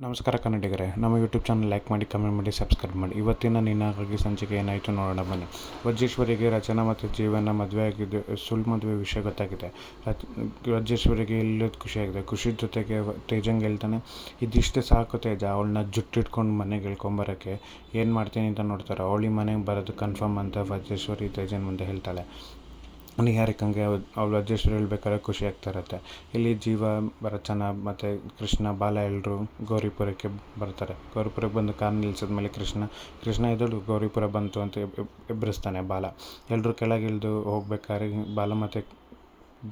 ನಮಸ್ಕಾರ ಕನ್ನಡಿಗರೇ, ನಮ್ಮ YouTube channel like ಮಾಡಿ, ಕಮೆಂಟ್ ಮಾಡಿ, ಸಬ್ಸ್ಕ್ರೈಬ್ ಮಾಡಿ. ಇವತ್ತಿನ ನಿನ್ನಾಗಾಗಿ ಸಂಚಿಕೆ ಏನಾಯಿತು ನೋಡೋಣ ಬನ್ನಿ. ವಜ್ರೇಶ್ವರಿಗೆ ರಚನಾ ಮತ್ತು ಜೀವನ ಮದುವೆ ಆಗಿದೆ. ಸುಳ್ಳು ಮದುವೆ ವಿಷಯ ಗೊತ್ತಾಗಿದೆ. ವಜ್ರೇಶ್ವರಿಗೆ ಇಲ್ಲದ ಖುಷಿಯಾಗಿದೆ. ಖುಷಿ ಜೊತೆಗೆ ತೇಜಂಗೆ ಹೇಳ್ತಾನೆ, ಇದಿಷ್ಟು ಸಾಕು ತೇಜ, ಅವಳನ್ನ ಜುಟ್ಟಿಟ್ಕೊಂಡು ಮನೆಗೆ ಹೇಳ್ಕೊಂಬರೋಕ್ಕೆ ಏನು ಮಾಡ್ತೀನಿ ಅಂತ ನೋಡ್ತಾರೆ. ಅವಳಿ ಮನೆಗೆ ಬರೋದು ಕನ್ಫರ್ಮ್ ಅಂತ ವಜ್ರೇಶ್ವರಿ ತೇಜನ್ ಮುಂದೆ ಹೇಳ್ತಾಳೆ. ನಿಹಾರಿಕಂಗೆ ಅವಳು ವಜ್ರೇಶ್ವರಿ ಹೇಳ್ಬೇಕಾದ್ರೆ ಖುಷಿ ಆಗ್ತಾ ಇರುತ್ತೆ. ಇಲ್ಲಿ ಜೀವ, ರಚನಾ ಮತ್ತು ಕೃಷ್ಣ, ಬಾಲ ಎಲ್ಲರೂ ಗೌರಿಪುರಕ್ಕೆ ಬರ್ತಾರೆ. ಗೌರಿಪುರಕ್ಕೆ ಬಂದು ಕಾರ್ ನಿಲ್ಸಿದ್ಮೇಲೆ ಕೃಷ್ಣ ಎದುರು ಗೌರಿಪುರ ಬಂತು ಅಂತ ಎಬ್ಬರಿಸ್ತಾನೆ ಬಾಲ. ಎಲ್ಲರೂ ಕೆಳಗಿಳಿದು ಹೋಗ್ಬೇಕಾದ್ರೆ ಬಾಲ ಮತ್ತು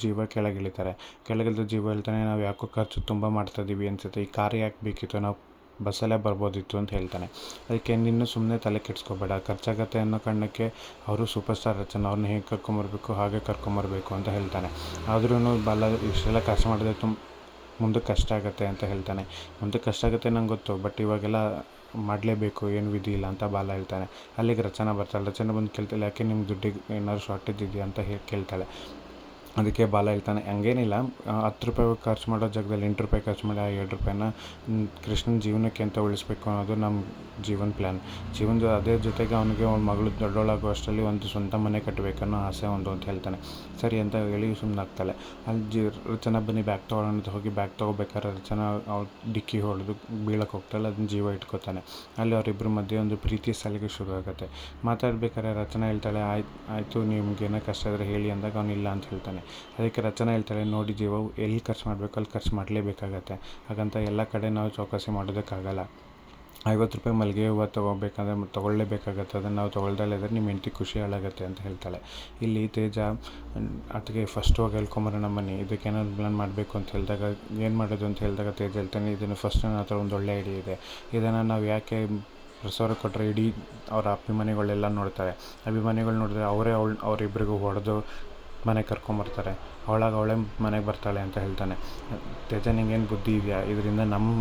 ಜೀವ ಕೆಳಗಿಳಿತಾರೆ. ಕೆಳಗಿಳಿದು ಜೀವ ಹೇಳ್ತಾನೆ, ನಾವು ಯಾಕೋ ಖರ್ಚು ತುಂಬ ಮಾಡ್ತಾಯಿದ್ದೀವಿ ಅನಿಸುತ್ತೆ, ಈ ಕಾರ್ ಯಾಕೆ ಬೇಕಿತ್ತು, ನಾವು ಬಸ್ಸಲ್ಲೇ ಬರ್ಬೋದಿತ್ತು ಅಂತ ಹೇಳ್ತಾನೆ. ಅದಕ್ಕೆ ನೀನು ಸುಮ್ಮನೆ ತಲೆ ಕೆಡಿಸ್ಕೋಬೇಡ, ಖರ್ಚಾಗತ್ತೆ ಅನ್ನೋ ಕಾರಣಕ್ಕೆ ಅವರು ಸೂಪರ್ ಸ್ಟಾರ್ ರಚನಾ, ಅವ್ರನ್ನ ಹೇಗೆ ಕರ್ಕೊಂಬರ್ಬೇಕು ಹಾಗೆ ಕರ್ಕೊಂಬರ್ಬೇಕು ಅಂತ ಹೇಳ್ತಾನೆ. ಆದ್ರೂ ಬಾಲ ಇಷ್ಟೆಲ್ಲ ಖರ್ಚು ಮಾಡಿದ್ರೆ ಮುಂದೆ ಕಷ್ಟ ಆಗುತ್ತೆ ಅಂತ ಹೇಳ್ತಾನೆ. ಮುಂದೆ ಕಷ್ಟ ಆಗುತ್ತೆ ನಂಗೆ ಗೊತ್ತು, ಬಟ್ ಇವಾಗೆಲ್ಲ ಮಾಡಲೇಬೇಕು, ಏನು ವಿಧಿ ಇಲ್ಲ ಅಂತ ಬಾಲ ಹೇಳ್ತಾನೆ. ಅಲ್ಲಿಗೆ ರಚನಾ ಬರ್ತಾಳೆ. ರಚನಾ ಬಂದು ಕೇಳ್ತಾಳೆ, ಯಾಕೆ ನಿಮ್ಮ ದುಡ್ಡಿಗೆ ಏನಾದ್ರು ಶಾರ್ಟೇಜ್ ಇದೆಯಾ ಅಂತ ಕೇಳ್ತಾಳೆ. ಅದಕ್ಕೆ ಬಾಲ ಹೇಳ್ತಾನೆ, ಹಂಗೇನಿಲ್ಲ, 10 ರೂಪಾಯಿ ಖರ್ಚು ಮಾಡೋ ಜಾಗದಲ್ಲಿ 8 ರೂಪಾಯಿ ಖರ್ಚು ಮಾಡಿ ಆ 2 ರೂಪಾಯಿನ ಕೃಷ್ಣನ ಜೀವನಕ್ಕೆ ಅಂತ ಉಳಿಸ್ಬೇಕು ಅನ್ನೋದು ನಮ್ಮ ಜೀವನ ಪ್ಲ್ಯಾನ್. ಅದೇ ಜೊತೆಗೆ ಅವನಿಗೆ ಅವ್ನ ಮಗಳು ದೊಡ್ಡೋಳಾಗೋ ಅಷ್ಟರಲ್ಲಿ ಒಂದು ಸ್ವಂತ ಮನೆ ಕಟ್ಟಬೇಕನ್ನೋ ಆಸೆ ಒಂದು ಅಂತ ಹೇಳ್ತಾನೆ. ಸರಿ ಅಂತ ಹೇಳಿ ಸುಮ್ಮನಾಗ್ತಾಳೆ. ಅಲ್ಲಿ ರಚನಾ ಬನ್ನಿ ಬ್ಯಾಗ್ ತೊಗೊಳ್ಳೋಣ ಅಂತ ಹೋಗಿ ಬ್ಯಾಗ್ ತೊಗೋಬೇಕಾದ್ರೆ ರಚನಾ ಅವ್ಳು ಡಿಕ್ಕಿ ಹೊಡೆದು ಬೀಳಕ್ಕೆ ಹೋಗ್ತಾಳೆ. ಅದನ್ನ ಜೀವ ಇಟ್ಕೋತಾನೆ. ಅಲ್ಲಿ ಅವರಿಬ್ಬರ ಮಧ್ಯೆ ಒಂದು ಪ್ರೀತಿ ಸಲಿಗೆ ಶುರು ಆಗುತ್ತೆ. ಮಾತಾಡ್ಬೇಕಾದ್ರೆ ರಚನಾ ಹೇಳ್ತಾಳೆ, ಆಯಿತು ನಿಮ್ಗೇನೋ ಕಷ್ಟ ಇದ್ದರೆ ಹೇಳಿ ಅಂದಾಗ ಅವನಿಲ್ಲ ಅಂತ ಹೇಳ್ತಾನೆ. ಅದಕ್ಕೆ ರಚನಾ ಹೇಳ್ತಾಳೆ, ನೋಡಿ ಜೀವ, ಎಲ್ಲಿ ಖರ್ಚು ಮಾಡಬೇಕು ಅಲ್ಲಿ ಖರ್ಚು ಮಾಡಲೇಬೇಕಾಗತ್ತೆ, ಹಾಗಂತ ಎಲ್ಲ ಕಡೆ ನಾವು ಚೌಕಾಸಿ ಮಾಡೋದಕ್ಕಾಗಲ್ಲ. 50 ರೂಪಾಯಿ ಮಲ್ಲಿಗೆ ಹೂವು ತೊಗೋಬೇಕಂದ್ರೆ ತೊಗೊಳ್ಳೇಬೇಕಾಗತ್ತೆ, ಅದನ್ನು ನಾವು ತೊಗೊಳ್ದಲ್ಲಿದ್ದರೆ ನಿಮ್ಮ ಹೆಂಡತಿ ಖುಷಿ ಹಾಳಾಗತ್ತೆ ಅಂತ ಹೇಳ್ತಾಳೆ. ಇಲ್ಲಿ ತೇಜ ಅದಕ್ಕೆ ಫಸ್ಟ್ ಹೋಗಿ ಹೇಳ್ಕೊಂಬರೋಣ ಬನ್ನಿ, ಇದಕ್ಕೇನಾದ್ರು ಪ್ಲಾನ್ ಮಾಡಬೇಕು ಅಂತ ಹೇಳಿದಾಗ ಏನು ಮಾಡೋದು ಅಂತ ಹೇಳಿದಾಗ ತೇಜ ಹೇಳ್ತಾನೆ, ಇದನ್ನು ಫಸ್ಟ್ ನನ್ನ ಹತ್ರ ಒಂದು ಒಳ್ಳೆ ಐಡಿಯಾ ಇದೆ, ಇದನ್ನು ನಾವು ಯಾಕೆ ಪ್ರಸಾರ ಕೊಟ್ಟರೆ ಇಡೀ ಅವರ ಅಭಿಮಾನಿಗಳೆಲ್ಲ ನೋಡ್ತಾರೆ, ಅಭಿಮಾನಿಗಳು ನೋಡಿದ್ರೆ ಅವರಿಬ್ಬರಿಗೂ ಹೊಡೆದು ಮನೆಗೆ ಕರ್ಕೊಂಬರ್ತಾರೆ, ಅವಳೇ ಮನೆಗೆ ಬರ್ತಾಳೆ ಅಂತ ಹೇಳ್ತಾನೆ. ತೇಜ, ನಿಂಗೇನು ಬುದ್ಧಿ ಇದೆಯಾ, ಇದರಿಂದ ನಮ್ಮ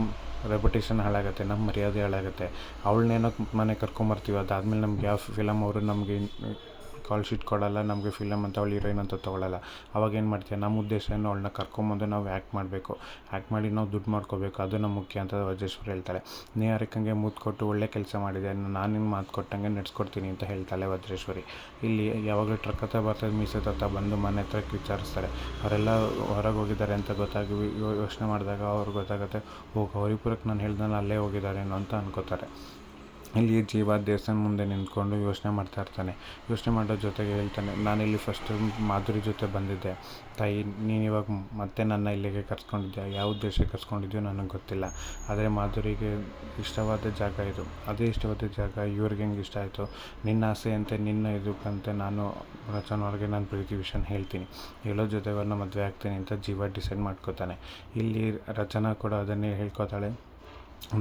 ರೆಪ್ಯುಟೇಷನ್ ಹಾಳಾಗುತ್ತೆ, ನಮ್ಮ ಮರ್ಯಾದೆ ಹಾಳಾಗುತ್ತೆ, ಅವಳನ್ನೇನೋ ಮನೆಗೆ ಕರ್ಕೊಂಬರ್ತೀವಿ, ಅದಾದಮೇಲೆ ನಮ್ಗೆ ಯಾವ ಫಿಲಮ್ ಅವರು ನಮಗೆ ಕಾಲ್ ಶೀಟ್ ಕೊಡೋಲ್ಲ, ನಮಗೆ ಫಿಲಮ್ ಅಂತ ಅವಳು ಹೀರೋಯಿನ್ ಅಂತ ತೊಗೊಳ್ಳಲ್ಲ, ಅವಾಗ ಏನು ಮಾಡ್ತೀಯ, ನಮ್ಮ ಉದ್ದೇಶ ಏನು, ಅವಳನ್ನ ಕರ್ಕೊಂಬಂದು ನಾವು ಆ್ಯಕ್ಟ್ ಮಾಡಬೇಕು, ಆ್ಯಕ್ಟ್ ಮಾಡಿ ನಾವು ದುಡ್ಡು ಮಾಡ್ಕೋಬೇಕು, ಅದು ನಮ್ಮ ಮುಖ್ಯ ಅಂತ ವಜ್ರೇಶ್ವರಿ ಹೇಳ್ತಾಳೆ. ನಿಹಾರಿಕಂಗೆ ಮೂತು ಕೊಟ್ಟು ಒಳ್ಳೆ ಕೆಲಸ ಮಾಡಿದೆ, ನಾನು ನಿನ್ನ ಮಾತು ಕೊಟ್ಟಂಗೆ ನಡೆಸ್ಕೊಡ್ತೀನಿ ಅಂತ ಹೇಳ್ತಾಳೆ ವಜ್ರೇಶ್ವರಿ. ಇಲ್ಲಿ ಯಾವಾಗಲೂ ಟ್ರಕ್ ಹತ್ರ ಬರ್ತದೆ, ಮೀಸೆ ಹತ್ರ ಬಂದು ಮನೆ ಹತ್ರಕ್ಕೆ ವಿಚಾರಿಸ್ತಾರೆ. ಅವರೆಲ್ಲ ಹೊರಗೆ ಹೋಗಿದ್ದಾರೆ ಅಂತ ಗೊತ್ತಾಗಿ ಯೋಚನೆ ಮಾಡಿದಾಗ ಅವ್ರಿಗೆ ಗೊತ್ತಾಗುತ್ತೆ, ಗೌರಿಪುರಕ್ಕೆ ನಾನು ಹೇಳ್ದಲ್ಲ ಅಲ್ಲೇ ಹೋಗಿದ್ದಾರೇನೋ ಅಂತ ಅನ್ಕೋತಾರೆ. ಇಲ್ಲಿ ಜೀವ ದೇವಸ್ಥಾನ ಮುಂದೆ ನಿಂತ್ಕೊಂಡು ಯೋಚನೆ ಮಾಡ್ತಾ ಇರ್ತಾನೆ. ಯೋಚನೆ ಮಾಡೋ ಜೊತೆಗೆ ಹೇಳ್ತಾನೆ, ನಾನಿಲ್ಲಿ ಫಸ್ಟು ಮಾಧುರಿ ಜೊತೆ ಬಂದಿದ್ದೆ ತಾಯಿ, ನೀನು ಇವಾಗ ಮತ್ತೆ ನನ್ನ ಇಲ್ಲಿಗೆ ಕರ್ಸ್ಕೊಂಡಿದ್ದೆ, ಯಾವ ಉದ್ದೇಶಕ್ಕೆ ಕರ್ಸ್ಕೊಂಡಿದ್ಯೋ ನನಗೆ ಗೊತ್ತಿಲ್ಲ, ಆದರೆ ಮಾಧುರಿಗೆ ಇಷ್ಟವಾದ ಜಾಗ ಇದು, ಅದೇ ಇಷ್ಟವಾದ ಜಾಗ ಇವ್ರಿಗೆ ಹೆಂಗೆ ಇಷ್ಟ ಆಯಿತು, ನಿನ್ನ ಆಸೆಯಂತೆ ನಿನ್ನ ಇದಕ್ಕಂತೆ ನಾನು ರಚನವ್ರಿಗೆ ನನ್ನ ಪ್ರೀತಿ ವಿಷಯನ ಹೇಳ್ತೀನಿ, ಹೇಳೋ ಜೊತೆ ಅವ್ರನ್ನ ಮದುವೆ ಆಗ್ತೀನಿ ಅಂತ ಜೀವ ಡಿಸೈಡ್ ಮಾಡ್ಕೋತಾನೆ. ಇಲ್ಲಿ ರಚನಾ ಕೂಡ ಅದನ್ನೇ ಹೇಳ್ಕೊತಾಳೆ,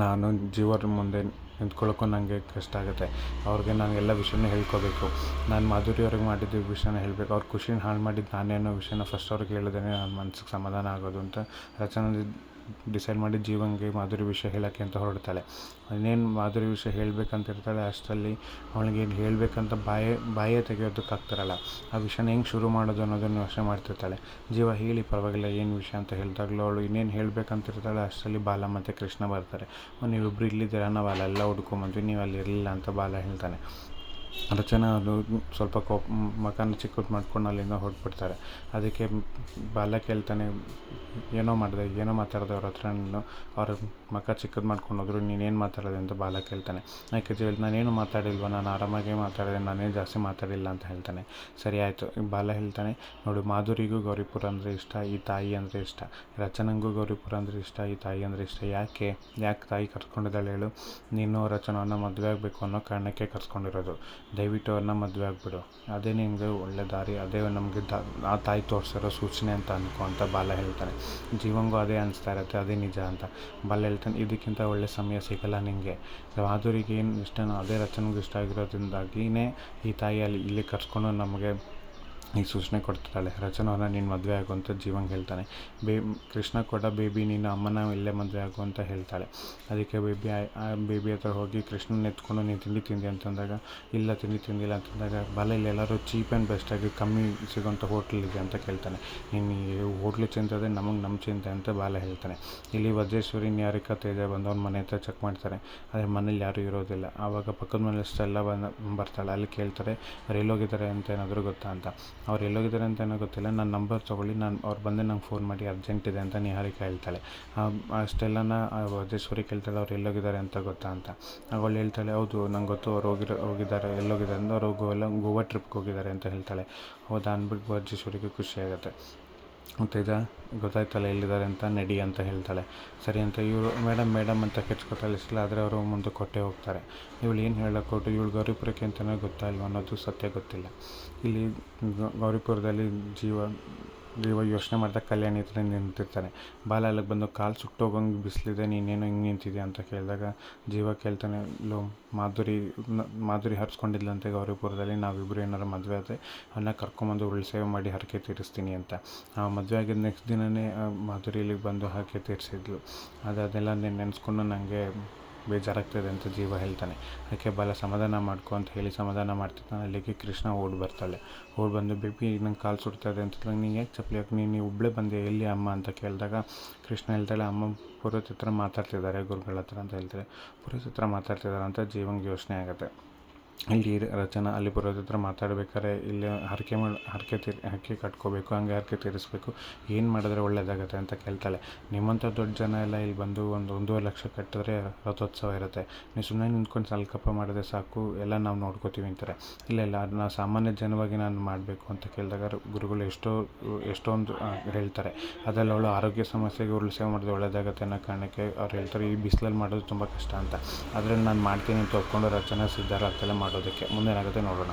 ನಾನು ಜೀವರ ಮುಂದೆ ನಿಂತ್ಕೊಳ್ಳೋಕ್ಕೂ ನನಗೆ ಕಷ್ಟ ಆಗುತ್ತೆ, ಅವ್ರಿಗೆ ನಾನು ಎಲ್ಲ ವಿಷಯನೂ ಹೇಳ್ಕೋಬೇಕು, ನಾನು ಮಾಧುರಿ ಅವ್ರಿಗೆ ಮಾಡಿದ್ದ ವಿಷಯನ ಹೇಳಬೇಕು, ಅವ್ರ ಖುಷಿನ ಹಾಳು ಮಾಡಿದ್ದು ನಾನೇ ಅನ್ನೋ ವಿಷಯನ ಫಸ್ಟ್ ಅವ್ರಿಗೆ ಹೇಳಿದ್ರೆ ನನ್ನ ಮನ್ಸಿಗೆ ಸಮಾಧಾನ ಆಗೋದು ಅಂತ ರಚನಾ ಡಿಸೈಡ್ ಮಾಡಿ ಜೀವಂಗೆ ಮಾಧುರಿ ವಿಷಯ ಹೇಳೋಕ್ಕೆ ಅಂತ ಹೊರಡ್ತಾಳೆ. ಇನ್ನೇನು ಮಾಧುರಿ ವಿಷಯ ಹೇಳಬೇಕಂತ ಇರ್ತಾಳೆ, ಅಷ್ಟರಲ್ಲಿ ಅವಳಿಗೆ ಏನು ಹೇಳಬೇಕಂತ ಬಾಯೇ ತೆಗೆಯೋದಕ್ಕಾಗ್ತಿರಲ್ಲ, ಆ ವಿಷಯನ ಹೆಂಗೆ ಶುರು ಮಾಡೋದು ಅನ್ನೋದನ್ನು ಯೋಚನೆ ಮಾಡ್ತಿರ್ತಾಳೆ. ಜೀವ ಹೇಳಿ ಪರವಾಗಿಲ್ಲ ಏನು ವಿಷಯ ಅಂತ ಹೇಳಿದಾಗಲೂ ಅವಳು ಇನ್ನೇನು ಹೇಳಬೇಕಂತಿರ್ತಾಳೆ, ಅಷ್ಟರಲ್ಲಿ ಬಾಲ ಮತ್ತು ಕೃಷ್ಣ ಬರ್ತಾರೆ. ನೀವಿಬ್ಬರು ಇಲ್ಲಿದ್ದೀರಾ, ನಾವು ಅಲ್ಲೆಲ್ಲ ಹುಡ್ಕೊಂಬಂದ್ವಿ, ನೀವು ಅಲ್ಲಿ ಇರಲಿಲ್ಲ ಅಂತ ಬಾಲ ಹೇಳ್ತಾನೆ. ರಚನಾ ಅದು ಸ್ವಲ್ಪ ಮಕಾನ ಚಿಕ್ಕದು ಮಾಡ್ಕೊಂಡು ಅಲ್ಲಿಂದ ಹೊರಟ್ಬಿಡ್ತಾರೆ. ಅದಕ್ಕೆ ಬಾಲ ಕೇಳ್ತಾನೆ, ಏನೋ ಮಾತಾಡಿದೆ ಅವ್ರ ಹತ್ರ, ನೀನು ಅವ್ರ ಮಕ ಚಿಕ್ಕದು ಮಾಡ್ಕೊಂಡು ಹೋದ್ರು, ನೀನೇನು ಮಾತಾಡೋದೆ ಅಂತ ಬಾಲ ಕೇಳ್ತಾನೆ. ಯಾಕೆ ಹೇಳಿ, ನಾನೇನು ಮಾತಾಡಿಲ್ವ, ನಾನು ಆರಾಮಾಗೇ ಮಾತಾಡಿದೆ, ನಾನೇನು ಜಾಸ್ತಿ ಮಾತಾಡಿಲ್ಲ ಅಂತ ಹೇಳ್ತಾನೆ. ಸರಿ ಆಯಿತು. ಬಾಲ ಹೇಳ್ತಾನೆ, ನೋಡು, ಮಾಧುರಿಗೂ ಗೌರಿಪುರ ಅಂದರೆ ಇಷ್ಟ, ಈ ತಾಯಿ ಅಂದರೆ ಇಷ್ಟ, ರಚನಂಗೂ ಗೌರಿಪುರ ಅಂದರೆ ಇಷ್ಟ, ಈ ತಾಯಿ ಅಂದರೆ ಇಷ್ಟ, ಯಾಕೆ ತಾಯಿ ಕರ್ಸ್ಕೊಂಡಿದ್ದಾಳೆ ಹೇಳು, ನೀನು ರಚನವನ್ನು ಮದುವೆ ಆಗಬೇಕು ಅನ್ನೋ ಕಾರಣಕ್ಕೆ ಕರ್ಸ್ಕೊಂಡಿರೋದು, ದಯವಿಟ್ಟು ಅವ್ರನ್ನ ಮದುವೆ ಆಗಿಬಿಡು, ಅದೇ ನಿನಗೆ ಒಳ್ಳೆ ದಾರಿ, ಅದೇ ನಮಗೆ ಆ ತಾಯಿ ತೋರಿಸಿರೋ ಸೂಚನೆ ಅಂತ ಅನ್ಕೊ ಅಂತ ಬಾಲ ಹೇಳ್ತಾನೆ. ಜೀವಂಗೂ ಅದೇ ಅನಿಸ್ತಾ ಇರುತ್ತೆ, ಅದೇ ನಿಜ ಅಂತ ಬಾಲ ಹೇಳ್ತಾನೆ. ಇದಕ್ಕಿಂತ ಒಳ್ಳೆ ಸಮಯ ಸಿಗಲ್ಲ ನಿನಗೆ, ಮಾಧುರಿಗೆ ಏನು ಇಷ್ಟನೋ ಅದೇ ರಚನೆಗೂ ಇಷ್ಟ ಆಗಿರೋದ್ರಿಂದಾಗಿಯೇ ಈ ತಾಯಿಯಲ್ಲಿ ಇಲ್ಲಿ ಕರ್ಸ್ಕೊಂಡು ನಮಗೆ ಈ ಸೂಚನೆ ಕೊಡ್ತಿದ್ದಾಳೆ. ರಚನವ್ರನ್ನ ನೀನು ಮದುವೆ ಆಗು ಅಂತ ಜೀವಂಗೆ ಹೇಳ್ತಾನೆ. ಕೃಷ್ಣ ಕೂಡ ಬೇಬಿ ನೀನು ಅಮ್ಮನ ಇಲ್ಲೇ ಮದುವೆ ಆಗು ಅಂತ ಹೇಳ್ತಾಳೆ. ಅದಕ್ಕೆ ಬೇಬಿ ಹತ್ರ ಹೋಗಿ ಕೃಷ್ಣನ ಎತ್ಕೊಂಡು ನೀನು ತಿಂಡಿ ತಿಂದಿ ಅಂತಂದಾಗ, ಇಲ್ಲ ತಿಂಡಿ ತಿಂದಿಲ್ಲ ಅಂತಂದಾಗ, ಇಲ್ಲಿ ಎಲ್ಲರೂ ಚೀಪ್ ಆ್ಯಂಡ್ ಬೆಸ್ಟಾಗಿ ಕಮ್ಮಿ ಸಿಗೋಂಥ ಹೋಟ್ಲಿದೆ ಅಂತ ಕೇಳ್ತಾನೆ. ನೀನು ಈ ಹೋಟ್ಲು ಚಿಂತದೆ ನಮಗೆ ನಮ್ಮ ಚಿಂತೆ ಅಂತ ಬಾಲ ಹೇಳ್ತಾನೆ. ಇಲ್ಲಿ ವಜ್ರೇಶ್ವರಿ, ನಿಹಾರಿಕಾ, ತೇಜ ಬಂದು ಅವ್ನ ಮನೆ ಹತ್ರ ಚೆಕ್ ಮಾಡ್ತಾರೆ. ಆದರೆ ಮನೇಲಿ ಯಾರೂ ಇರೋದಿಲ್ಲ. ಆವಾಗ ಪಕ್ಕದ ಮನೇಲಿ ಸ್ಟೆಲ್ಲ ಬರ್ತಾಳೆ. ಅಲ್ಲಿ ಕೇಳ್ತಾರೆ ಅವ್ರು ಎಲ್ಲೋಗಿದ್ದಾರೆ ಅಂತ ಏನಾದರೂ ಗೊತ್ತಾ ಅಂತ. ಅವ್ರು ಎಲ್ಲೋಗಿದ್ದಾರೆ ಅಂತ ಏನೋ ಗೊತ್ತಿಲ್ಲ, ನನ್ನ ನಂಬರ್ ತೊಗೊಳ್ಳಿ, ಅವ್ರು ಬಂದು ನಂಗೆ ಫೋನ್ ಮಾಡಿ ಅರ್ಜೆಂಟ್ ಇದೆ ಅಂತ ನಿಹಾರಿಕಾ ಹೇಳ್ತಾಳೆ. ಅಷ್ಟೆಲ್ಲನ ವಜ್ರೇಶ್ವರಿ ಕೇಳ್ತಾಳೆ ಅವ್ರು ಎಲ್ಲೋಗಿದ್ದಾರೆ ಅಂತ ಗೊತ್ತಾ ಅಂತ. ಅವಳು ಹೇಳ್ತಾಳೆ ಹೌದು ನಂಗೆ ಗೊತ್ತು, ಅವ್ರು ಹೋಗಿದ್ದಾರೆ. ಎಲ್ಲೋಗಿದ್ದಾರೆ ಅಂದ್ರೆ ಅವರು ಗೋವಾ ಟ್ರಿಪ್ಗೆ ಹೋಗಿದ್ದಾರೆ ಅಂತ ಹೇಳ್ತಾಳೆ. ಹೌದಾ ಅಂದ್ಬಿಟ್ಟು ವಜ್ರೇಶ್ವರಿಗೆ ಖುಷಿಯಾಗುತ್ತೆ. ತೇಜ ಗೊತ್ತಾಯ್ತಲ್ಲ ಎಲ್ಲಿದ್ದಾರೆ ಅಂತ, ನಡಿ ಅಂತ ಹೇಳ್ತಾಳೆ. ಸರಿ ಅಂತ ಇವರು ಮೇಡಮ್ ಅಂತ ಕೆಚ್ಕೊತಾಳೆ ಇಷ್ಟಲ್ಲ. ಆದರೆ ಅವರು ಮುಂದೆ ಕೊಟ್ಟೆ ಹೋಗ್ತಾರೆ. ಇವಳು ಏನು ಹೇಳಕ್ಕೆ ಕೊಟ್ಟು ಇವಳು ಗೌರಿಪುರಕ್ಕೆ ಅಂತಲೇ ಗೊತ್ತಾಯಿಲ್ವ ಅನ್ನೋದು ಸತ್ಯ ಗೊತ್ತಿಲ್ಲ. ಇಲ್ಲಿ ಗೌರಿಪುರದಲ್ಲಿ ಜೀವ ಯೋಚನೆ ಮಾಡ್ತಾ ಕಲ್ಯಾಣಿ ಹತ್ರ ನಿಂತಿರ್ತಾನೆ. ಬಾಲ ಅಲ್ಲಿಗೆ ಬಂದು ಕಾಲು ಸುಟ್ಟೋಗಂಗೆ ಬಿಸಿಲಿದೆ, ನೀನೇನು ಹಿಂಗೆ ನಿಂತಿದ್ಯಾ ಅಂತ ಕೇಳಿದಾಗ ಜೀವ ಕೇಳ್ತಾನೆ, ಮಾಧುರಿ ಹರಿಸ್ಕೊಂಡಿದ್ಲಂತೆ ಗೌರಿಪುರದಲ್ಲಿ, ನಾವಿಬ್ಬರು ಏನಾರು ಮದುವೆ ಆದರೆ ಅವನ್ನ ಕರ್ಕೊಂಬಂದು ಉಳ್ಸೇವೆ ಮಾಡಿ ಹರಕೆ ತೀರಿಸ್ತೀನಿ ಅಂತ. ಮದುವೆ ಆಗಿದ್ದ ನೆಕ್ಸ್ಟ್ ದಿನವೇ ಮಾಧುರಿ ಇಲ್ಲಿಗೆ ಬಂದು ಹರಕೆ ತೀರಿಸಿದ್ಲು. ಅದೆಲ್ಲ ನೆನೆಸ್ಕೊಂಡು ನನಗೆ ಬೇಜಾರಾಗ್ತದೆ ಅಂತ ಜೀವ ಹೇಳ್ತಾನೆ. ಅದಕ್ಕೆ ಬಾಲ ಸಮಾಧಾನ ಮಾಡ್ಕೊ ಅಂತ ಹೇಳಿ ಸಮಾಧಾನ ಮಾಡ್ತಿರ್ತಾನೆ. ಅಲ್ಲಿಗೆ ಕೃಷ್ಣ ಬರ್ತಾಳೆ. ಬಂದು ಬೇಬಿ ನಂಗೆ ಕಾಲು ಸುಡ್ತಾಯಿದೆ ಅಂತ, ನೀನು ಯಾಕೆ ಚಪ್ಪಲಿ ಹಾಕಿ ನೀನು ಒಬ್ಬಳೇ ಬಂದೆ, ಎಲ್ಲಿ ಅಮ್ಮ ಅಂತ ಕೇಳಿದಾಗ ಕೃಷ್ಣ ಹೇಳ್ತಾಳೆ ಅಮ್ಮ ಪುರೋಹಿತ್ರ ಹತ್ರ ಮಾತಾಡ್ತಿದ್ದಾರೆ ಗುರುಗಳ ಹತ್ರ ಅಂತ ಹೇಳ್ತಾರೆ. ಪುರೋಹಿತ್ರ ಹತ್ರ ಮಾತಾಡ್ತಿದ್ದಾರೆ ಅಂತ ಜೀವಂಗೆ ಯೋಚನೆ ಆಗುತ್ತೆ. ಇಲ್ಲಿ ರಚನಾ ಅಲ್ಲಿ ಪುರೋಹಿತ್ರ ಹತ್ರ ಮಾತಾಡ್ಬೇಕಾದ್ರೆ ಇಲ್ಲಿ ಹರಕೆ ಕಟ್ಕೋಬೇಕು, ಹಂಗೆ ಹರಕೆ ತೀರಿಸ್ಬೇಕು, ಏನು ಮಾಡಿದ್ರೆ ಒಳ್ಳೇದಾಗುತ್ತೆ ಅಂತ ಕೇಳ್ತಾಳೆ. ನಿಮ್ಮಂಥ ದೊಡ್ಡ ಜನ ಎಲ್ಲ ಇಲ್ಲಿ ಬಂದು 1.5 ಲಕ್ಷ ಕಟ್ಟಿದ್ರೆ ರಥೋತ್ಸವ ಇರುತ್ತೆ, ನೀವು ಸುಮ್ಮನೆ ನಿಂತ್ಕೊಂಡು ಸಂಕಲ್ಪ ಮಾಡಿದ್ರೆ ಸಾಕು, ಎಲ್ಲ ನಾವು ನೋಡ್ಕೋತೀವಿ ಅಂತಾರೆ. ಇಲ್ಲ ನಾನು ಸಾಮಾನ್ಯ ಜನವಾಗಿ ನಾನು ಮಾಡಬೇಕು ಅಂತ ಕೇಳಿದಾಗ ಗುರುಗಳು ಎಷ್ಟೊಂದು ಹೇಳ್ತಾರೆ. ಅದರಲ್ಲಿ ಅವಳು ಆರೋಗ್ಯ ಸಮಸ್ಯೆಗೆ ಉರುಳು ಸೇವೆ ಮಾಡಿದ್ರೆ ಒಳ್ಳೇದಾಗುತ್ತೆ ಅನ್ನೋ ಕಾರಣಕ್ಕೆ ಅವ್ರು ಹೇಳ್ತಾರೆ ಈ ಬಿಸಿಲಲ್ಲಿ ಮಾಡೋದು ತುಂಬ ಕಷ್ಟ ಅಂತ. ಅದರಲ್ಲಿ ನಾನು ಮಾಡ್ತೀನಿ ಅಂತ ಒಪ್ಕೊಂಡು ರಚನಾ ಸಿದ್ಧರಾಗ್ತಲೇ ಮಾಡೋದಕ್ಕೆ. ಮುಂದೇನಾಗುತ್ತೆ ನೋಡೋಣ.